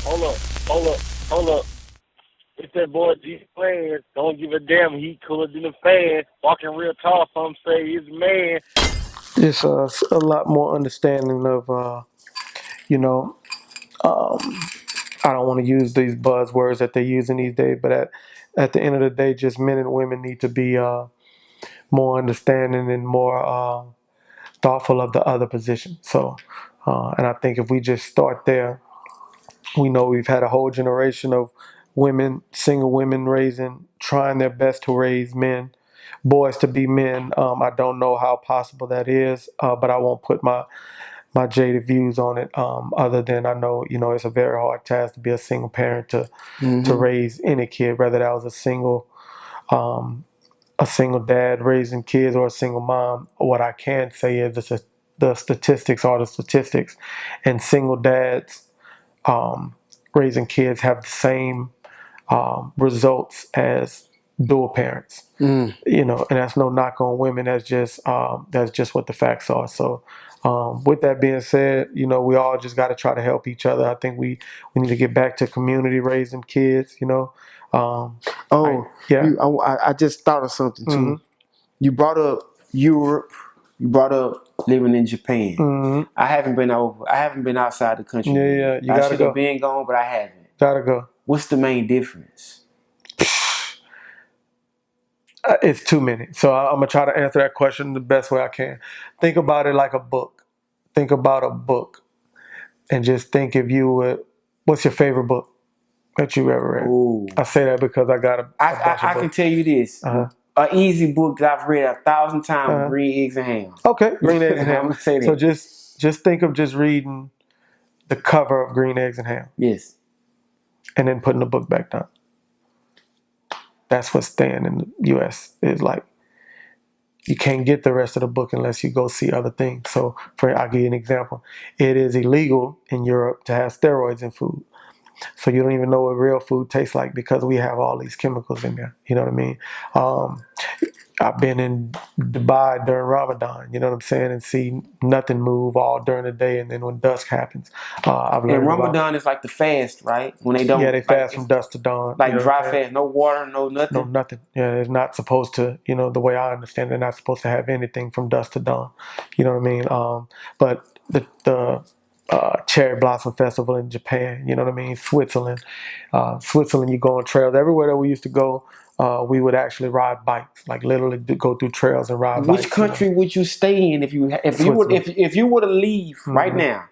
Hold up, hold up, hold up. It's that boy G Plans. Don't give a damn. He cooler than a fan. Walking real tall. Some say he's a man. It's a lot more understanding of, you know, um, I don't want to use these buzzwords that they're using these days, but at the end of the day, just men and women need to be more understanding and more thoughtful of the other position. So, and I think if we just start there, we know we've had a whole generation of women, single women trying their best to raise men, boys to be men. I don't know how possible that is, but I won't put my jaded views on it. Other than I know, it's a very hard task to be a single parent to Mm-hmm. raise any kid, whether that was um, a single dad raising kids or a single mom. What I can say is the statistics are the statistics, and single dads um, raising kids have the same results as dual parents. Mm. And that's no knock on women. That's just what the facts are. So, with that being said, we all just got to try to help each other. I think we need to get back to community raising kids. I Oh, yeah. I just thought of something Hmm. too. You brought up Europe. You brought up living in Japan. Hmm. I haven't been over. I haven't been outside the country Yeah, yet. yeah. You I gotta should have go. been gone, but I haven't. Gotta go. What's the main difference? It's too many. So I'm gonna try to answer that question the best way I can. Think about it like a book. Think about a book, and just think if you would. What's your favorite book that you ever read? Oh, I say that because I got a bunch of I can books. tell you this. Uh An easy book that I've read 1,000 times: huh. Green Eggs and Ham. Okay, Green Eggs I'm and Ham. gonna say So that. just think of just reading the cover of Green Eggs and Ham, Yes. and then putting the book back down. That's what's staying in the U.S. is like you can't get the rest of the book unless you go see other things. So, I'll give you an example. It is illegal in Europe to have steroids in food. So you don't even know what real food tastes like because we have all these chemicals in there. You know what I mean? Um, I've been in Dubai during Ramadan, you know what I'm saying, and see nothing move all during the day, and then when dusk happens, I've And learned about, Ramadan is like the fast, right? When they yeah, don't they like fast from it's dusk to dawn, you like know what I'm dry saying? fast, no water, no No, nothing. nothing. Yeah, it's not supposed to, the way I understand, they're not supposed to have anything from dusk to dawn, you know what I mean? But the cherry blossom festival in Japan, you know what I mean? Switzerland, you go on trails everywhere that we used to go. We would actually ride bikes, like literally go through trails and ride Which bikes. country would you stay in Switzerland. if you were to leave right Hmm. now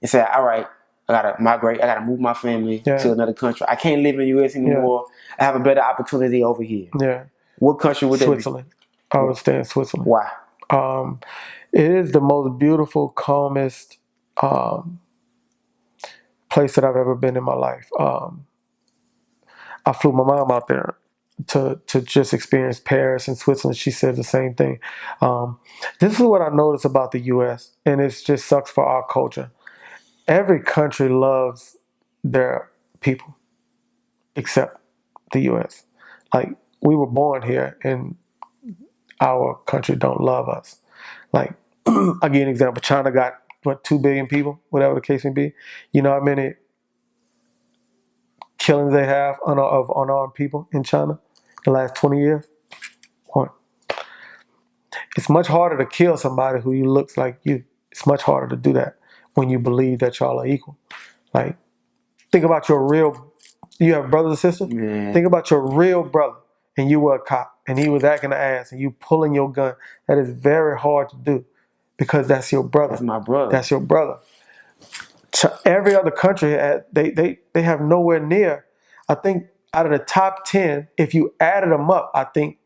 and say, all right, I gotta migrate, I gotta move my family Yeah, to another country. I can't live in the US yeah, anymore. I have a better opportunity over here. yeah. What country would that be? Switzerland. I would stay in Switzerland. Why? Um, it is the most beautiful, calmest um, place that I've ever been in my life. I flew my mom out there to just experience Paris and Switzerland. She said the same thing. Um, this is what I noticed about the U.S., and it just sucks for our culture. Every country loves their people except the U.S. Like we were born here, and our country don't love us. Like I'll give you an example. China got what 2 billion people, whatever the case may be. You know how many killings they have of unarmed people in China the last 20 years? One. It's much harder to kill somebody who looks like you. It's much harder to do that when you believe that y'all are equal. Like, think about your real, you have brothers and sisters? Yeah, Think about your real brother and you were a cop and he was acting an ass and you pulling your gun. That is very hard to do because that's your that's brother. my brother. That's your brother. Every other country, they have nowhere near. I think out of the top 10, if you added them up, I think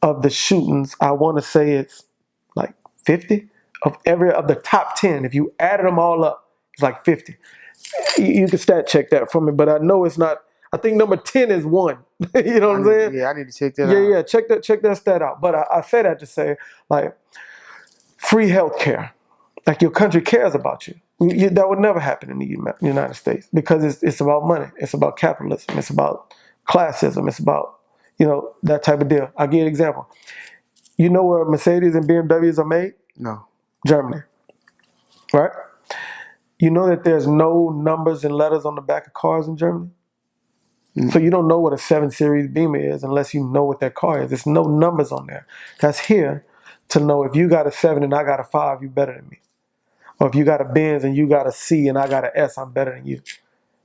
of the shootings, I want to say it's like 50 of the top 10. If you added them all up, it's like 50. You can stat check that for me, but I know it's not. I think number 10 is one. You know what I'm saying? I need to check that Yeah, out. yeah. Check that stat out. But I say that to say, like, free healthcare. Like your country cares about you. That would never happen in the United States because it's about money. It's about capitalism. It's about classism. It's about that type of deal. I'll give you an example. You know where Mercedes and BMWs are made? No. Germany, right? You know that there's no numbers and letters on the back of cars in Germany? So you don't know what a 7 Series Beamer is unless you know what that car is. There's no numbers on there. That's here to know if you got a 7 and I got a 5, you better than me. Or if you got a Benz and you got a C and I got an S, I'm better than you.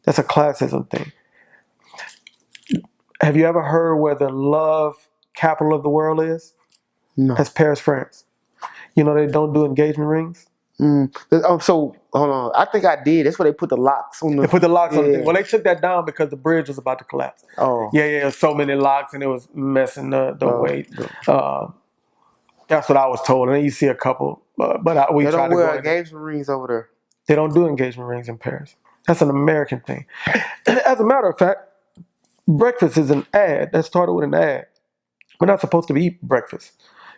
That's a classism thing. Have you ever heard where the love capital of the world is? No. That's Paris, France. You know they don't do engagement rings? So hold on. I think I did. That's where they put the locks on the. They put the locks on the thing. Well, they took that down because the bridge was about to collapse. Oh. Yeah, so many locks and it was messing the weight. No. That's what I was told. And then you see a couple, we They try don't to go wear in there. engagement rings over there. They don't do engagement rings in Paris. That's an American thing. As a matter of fact, breakfast is an ad. That started with an ad. We're not supposed to eat breakfast.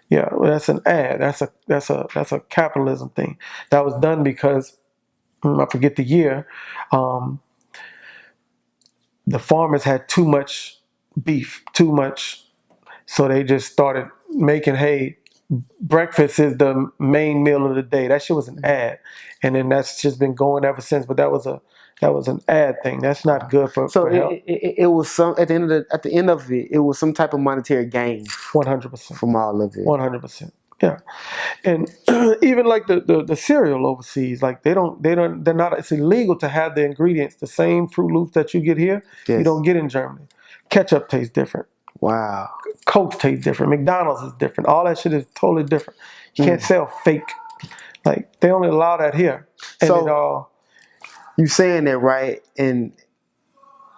Yeah, well, that's an ad. That's a capitalism thing. That was done because I forget the year. The farmers had too much beef, too much, so they just started making hay. Breakfast is the main meal of the day. That shit was an ad, and then that's just been going ever since. But that was an ad thing. That's not good for health. It was some at the end of it. It was some type of monetary gain. 100% from all of it. 100%. Yeah, and even like the cereal overseas, like they're not. It's illegal to have the ingredients, the same Fruit Loops that you get here. Yes. You don't get in Germany. Ketchup tastes different. Wow. Coke tastes different. McDonald's is different. All that shit is totally different. You can't sell fake. Like they only allow that here. And so you saying that right? And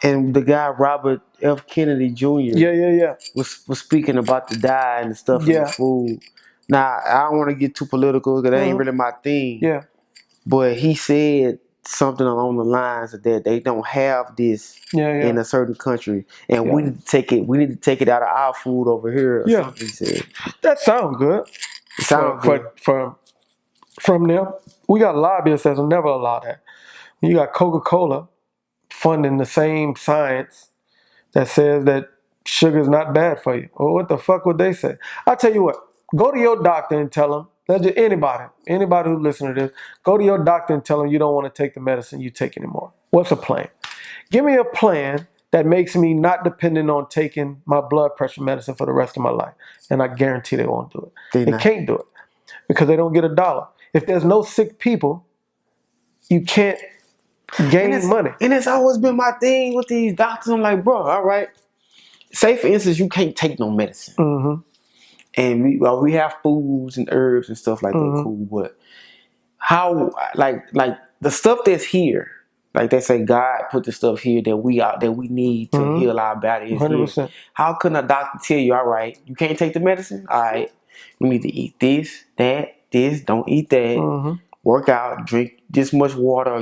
the guy Robert F. Kennedy Jr. Yeah. was speaking about the dye and the stuff in the food. Now I don't want to get too political because that ain't really my thing. Yeah. But he said something along the lines of that they don't have this in a certain country, and we need to take it. We need to take it out of our food over here. Or something he said. That sounds good. It sounds good. From them, we got lobbyists that will never allow that. You got Coca-Cola funding the same science that says that sugar is not bad for you. Well, what the fuck would they say? I'll tell you what. Go to your doctor and tell them. Anybody who listens to this, go to your doctor and tell them you don't want to take the medicine you take anymore. What's a plan? Give me a plan that makes me not dependent on taking my blood pressure medicine for the rest of my life. And I guarantee they won't do it. They can't do it because they don't get $1. If there's no sick people, you can't gain money. And it's always been my thing with these doctors. I'm like, bro, all right. Say, for instance, you can't take no medicine. Mm-hmm. And we have foods and herbs and stuff like that, cool. But how, like the stuff that's here, like they say, God put the stuff here that we need to heal our bodies. 100%. How can a doctor tell you, all right, you can't take the medicine? All right, you need to eat this, that, this. Don't eat that. Work out, drink this much water.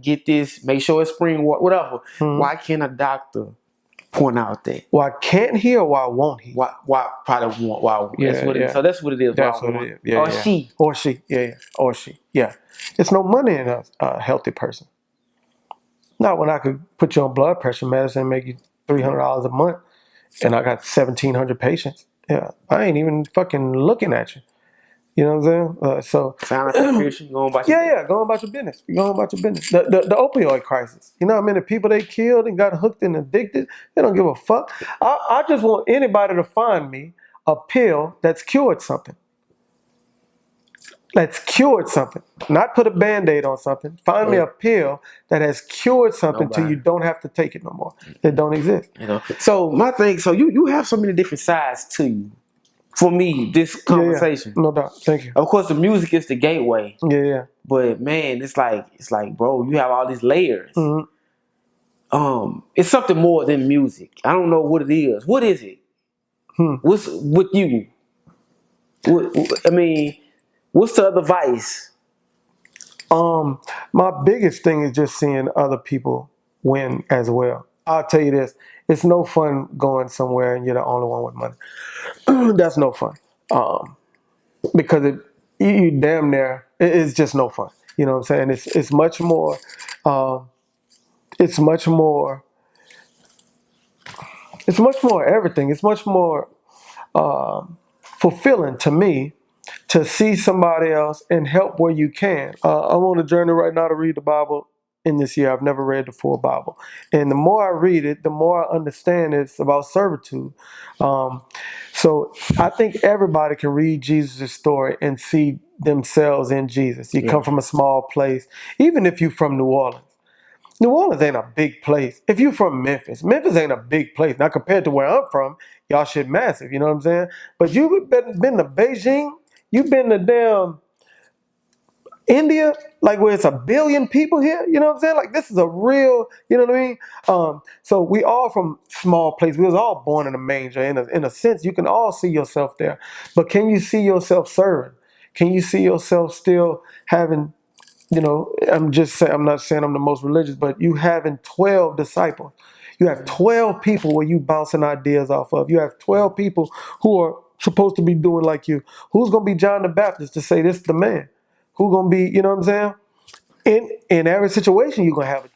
Get this. Make sure it's spring water. Whatever. Why can't a doctor point out that? Why can't he or why won't he? Why probably won't? Why? That's what it is. So that's what it is. That's what it is. Yeah, or she. Or she. Yeah. Or she. Yeah. It's no money in a healthy person. Not when I could put you on blood pressure medicine and make you $300 a month, and I got 1,700 patients. Yeah, I ain't even fucking looking at you. You know what I'm saying? Sound like going about your business. Going about your business. Going about your business. The opioid crisis. You know how many people they killed and got hooked and addicted? They don't give a fuck. I just want anybody to find me a pill that's cured something. That's cured something. Not put a Band-Aid on something. Find me a pill that has cured something till you don't have to take it no more. It don't exist. You know. So my thing, so you have so many different sides to you. For me, this conversation. No doubt. Thank you. Of course, the music is the gateway. Yeah. But man, it's like, bro, you have all these layers. It's something more than music. I don't know what it is. What is it? What's with you? What's the other vice? My biggest thing is just seeing other people win as well. I'll tell you this. It's no fun going somewhere and you're the only one with money. That's no fun. Because you damn near, it's just no fun. You know what I'm saying? It's much more, everything. It's much more fulfilling to me to see somebody else and help where you can. I'm on a journey right now to read the Bible in this year. I've never read the full Bible. And the more I read it, the more I understand it's about servitude. So I think everybody can read Jesus' story and see themselves in Jesus. You come from a small place, even if you're from New Orleans. New Orleans ain't a big place. If you're from Memphis, Memphis ain't a big place. Now compared to where I'm from, y'all shit massive, you know what I'm saying? But you've been to Beijing, you've been to damn India, like where it's a billion people here, you know what I'm saying? Like this is a real, you know what I mean? So we all from small places. We was all born in a manger. In a sense, you can all see yourself there. But can you see yourself serving? Can you see yourself still having, I'm just saying, I'm not saying I'm the most religious, but you having 12 disciples. You have 12 people where you bouncing ideas off of. You have 12 people who are supposed to be doing like you. Who's going to be John the Baptist to say this is the man? Who's going to be, you know what I'm saying? In every situation, you're going to have